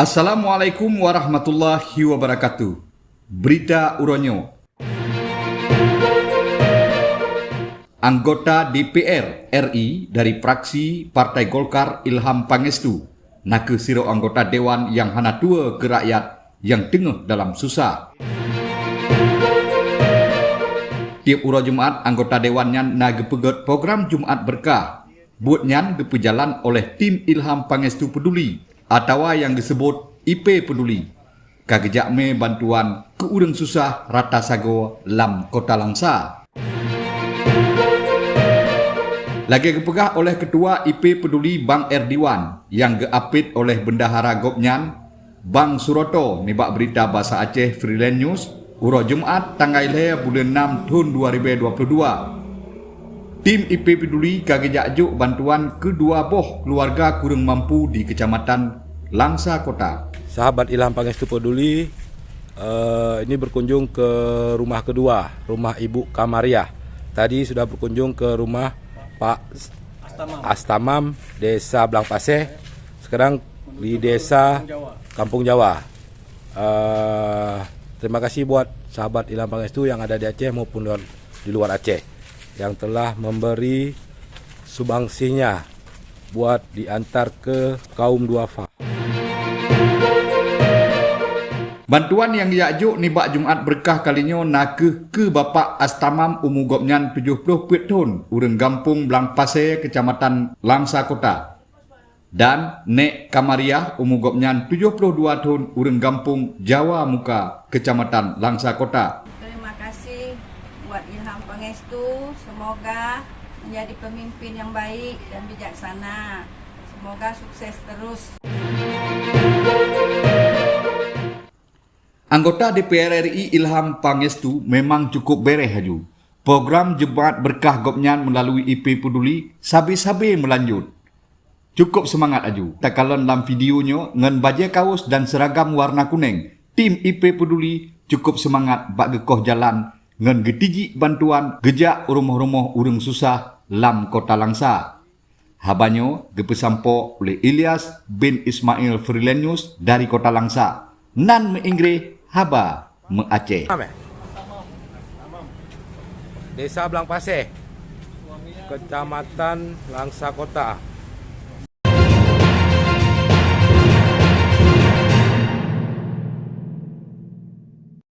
Assalamualaikum warahmatullahi wabarakatuh. Berita Uronyo. Anggota DPR RI dari fraksi Partai Golkar Ilham Pangestu nak ke siro anggota Dewan yang hana tua ke rakyat yang tengah dalam susah. Tiap uro Jumaat anggota Dewan nyan nak pegot program Jumaat Berkah. Buat nyan diperjalan oleh tim Ilham Pangestu Peduli atau yang disebut IP Peduli. Kagejak me bantuan ke urang susah rata sago lam Kota Langsa. Lagi kepegah oleh Ketua IP Peduli Bang Erdiwan yang geapit oleh Bendahara Gopnyan Bang Suroto nibak berita bahasa Aceh Freelance News uro Jumaat tanggal 5 bulan 6 tahun 2022. Tim IP Peduli kagejak juk bantuan kedua boh keluarga kurang mampu di Kecamatan Langsa Kota. Sahabat Ilham Pangestu Peduli ini berkunjung ke rumah kedua, rumah Ibu Kamariah. Tadi sudah berkunjung ke rumah Pak Astamam, Desa Blangpaseh. Sekarang di Desa Kampung Jawa. Terima kasih buat sahabat Ilham Pangestu yang ada di Aceh maupun di luar Aceh yang telah memberi sumbangsinya buat diantar ke kaum duafa. Bantuan yang diajuk nibak Jumaat Berkah kalinya nak ke Bapak Astamam umur gopnyan 70 tahun urang Gampung Blangpaseh Kecamatan Langsa Kota dan Nek Kamariah umur gopnyan 72 tahun urang Gampung Jawa Muka Kecamatan Langsa Kota. Terima kasih buat Ilham Pangestu, semoga menjadi pemimpin yang baik dan bijaksana. Semoga sukses terus. Anggota DPR RI Ilham Pangestu memang cukup bereh haju. Program Jumaat Berkah Gopnyan melalui IP Peduli sabi-sabi melanjut. Cukup semangat aju. Takalon dalam videonya ngan baju kaos dan seragam warna kuning. Tim IP Peduli cukup semangat bak gekoh jalan ngan getiji bantuan gejak rumah-rumah urang susah lam Kota Langsa. Habanyo gepesampo oleh Ilyas bin Ismail Freelance News dari Kota Langsa. Nan menginggris haba me-Aceh. Desa Blangpaseh, Kecamatan Langsa Kota.